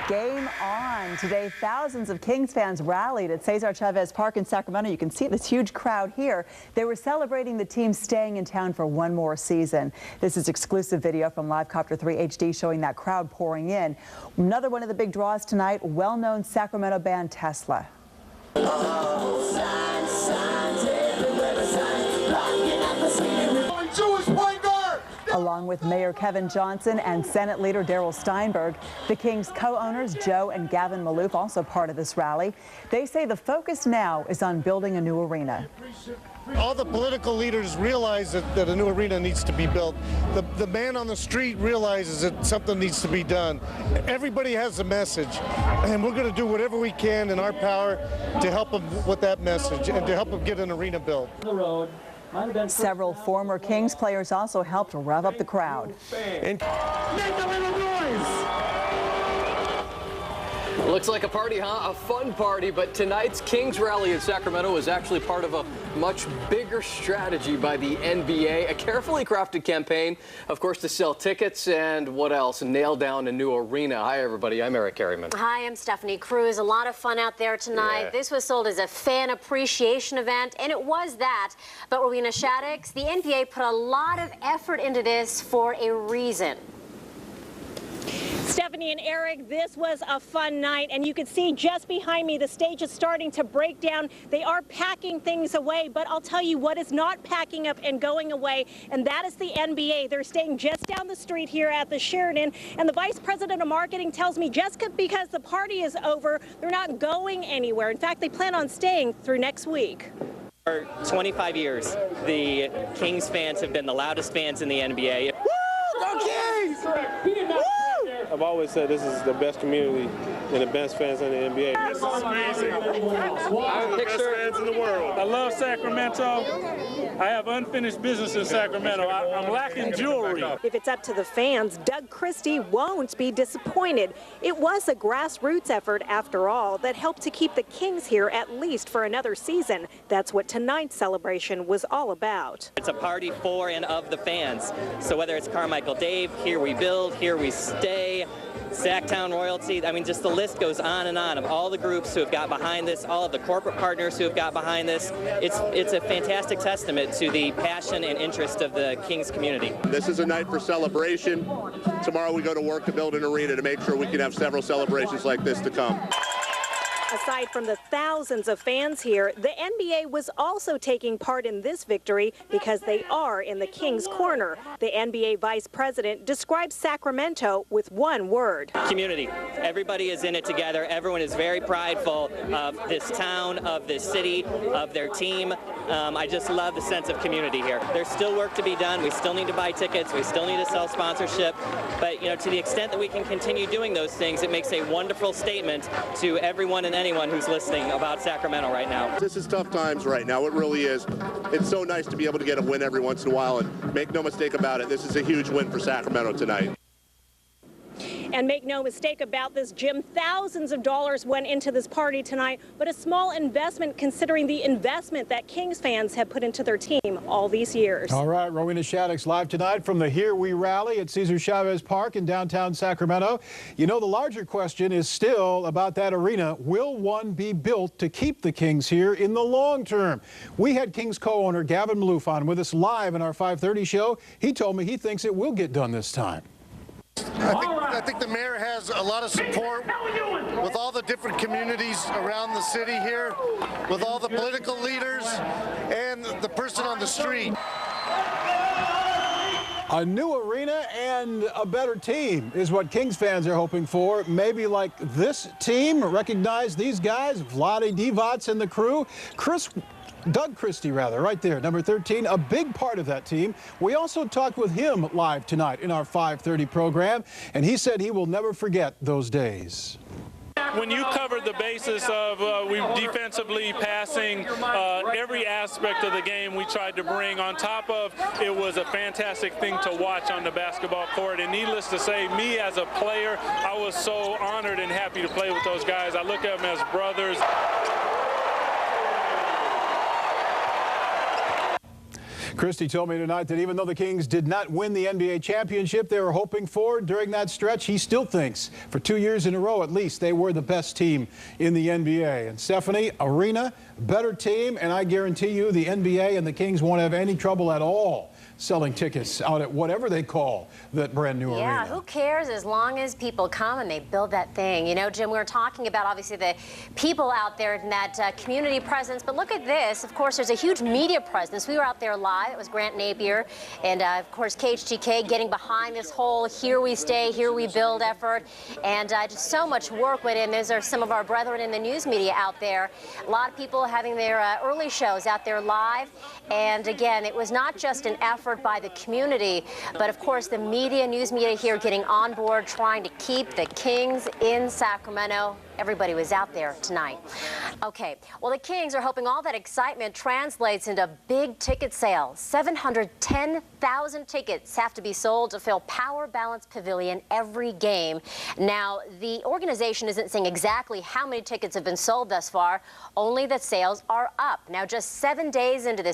Game on. Today, thousands of Kings fans rallied at Ceasar Chevez Park in Sacramento. You can see this huge crowd here. They were celebrating the team staying in town for one more season. This is exclusive video from Livecopter 3 HD showing that crowd pouring in. Another one of the big draws tonight, well-known Sacramento band Tesla. Along with Mayor Kevin Johnson and Senate Leader Darrell Steinberg, the Kings co-owners Joe and Gavin Maloof also part of this rally. They say the focus now is on building a new arena. All the political leaders realize that a new arena needs to be built. The man on the street realizes that something needs to be done. Everybody has a message, and we're going to do whatever we can in our power to help them with that message and to help them get an arena built. Several former Kings players also helped rev up the crowd. Make a little noise! Looks like a party, huh? A fun party, but tonight's Kings rally in Sacramento is actually part of a much bigger strategy by the NBA, a carefully crafted campaign, of course, to sell tickets and what else? Nail down a new arena. Hi, everybody. I'm Eric Careyman. Hi, I'm Stephanie Cruz. A lot of fun out there tonight. Yeah. This was sold as a fan appreciation event, and it was that. But Rowena Shaddix, the NBA put a lot of effort into this for a reason. Stephanie and Eric, this was a fun night, and you can see just behind me the stage is starting to break down. They are packing things away, but I'll tell you what is not packing up and going away, and that is the NBA. They're staying just down the street here at the Sheridan, and the vice president of marketing tells me just because the party is over, they're not going anywhere. In fact, they plan on staying through next week. For 25 years, the Kings fans have been the loudest fans in the NBA. Woo! Go Kings! Woo! I've always said this is the best community and the best fans in the NBA. This is amazing. I'm the best fans in the world. I love Sacramento. I have unfinished business in Sacramento. I'm lacking jewelry. If it's up to the fans, Doug Christie won't be disappointed. It was a grassroots effort, after all, that helped to keep the Kings here at least for another season. That's what tonight's celebration was all about. It's a party for and of the fans. So whether it's Carmichael Dave, Here We Build, Here We Stay, Sacktown Royalty, I mean, just the list goes on and on of all the groups who have got behind this, all of the corporate partners who have got behind this. It's a fantastic testament to the passion and interest of the Kings community. This is a night for celebration. Tomorrow we go to work to build an arena to make sure we can have several celebrations like this to come. Aside from the thousands of fans here, the NBA was also taking part in this victory because they are in the Kings' corner. The NBA vice president describes Sacramento with one word. Community. Everybody is in it together. Everyone is very prideful of this town, of this city, of their team. I just love the sense of community here. There's still work to be done. We still need to buy tickets. We still need to sell sponsorship. But, you know, to the extent that we can continue doing those things, it makes a wonderful statement to everyone and anyone who's listening about Sacramento right now. This is tough times right now. It really is. It's so nice to be able to get a win every once in a while, and make no mistake about it, this is a huge win for Sacramento tonight. And make no mistake about this, Jim, thousands of dollars went into this party tonight, but a small investment considering the investment that Kings fans have put into their team all these years. All right, Rowena Shaddix live tonight from the Here We Rally at Ceasar Chavez Park in downtown Sacramento. You know, the larger question is still about that arena. Will one be built to keep the Kings here in the long term? We had Kings co-owner Gavin Maloof on with us live in our 5:30 show. He told me he thinks it will get done this time. I think the mayor has a lot of support with all the different communities around the city here, with all the political leaders and the person on the street. A new arena and a better team is what Kings fans are hoping for. Maybe like this team. Recognize these guys, Vlade Divac and the crew. Doug Christie, right there, number 13, a big part of that team. We also talked with him live tonight in our 5:30 program, and he said he will never forget those days. When you covered the basis of we defensively passing, every aspect of the game we tried to bring on top of, it was a fantastic thing to watch on the basketball court. And needless to say, me as a player, I was so honored and happy to play with those guys. I look at them as brothers. Christie told me tonight that even though the Kings did not win the NBA championship they were hoping for during that stretch, he still thinks for 2 years in a row at least they were the best team in the NBA. And Stephanie, arena, better team, and I guarantee you the NBA and the Kings won't have any trouble at all selling tickets out at whatever they call that brand new arena. Yeah, who cares as long as people come and they build that thing. You know, Jim, we were talking about obviously the people out there in that community presence, but look at this. Of course, there's a huge media presence. We were out there live. It was Grant Napier and, of course, KHTK getting behind this whole here we stay, here we build effort. And just so much work went in. Those are some of our brethren in the news media out there. A lot of people having their early shows out there live. And again, it was not just an effort by the community, but of course the media, news media here getting on board, trying to keep the Kings in Sacramento. Everybody was out there tonight. Okay, well, the Kings are hoping all that excitement translates into big ticket sales. 710,000 tickets have to be sold to fill Power Balance Pavilion every game. Now, the organization isn't saying exactly how many tickets have been sold thus far, only that sales are up. Now, just 7 days into the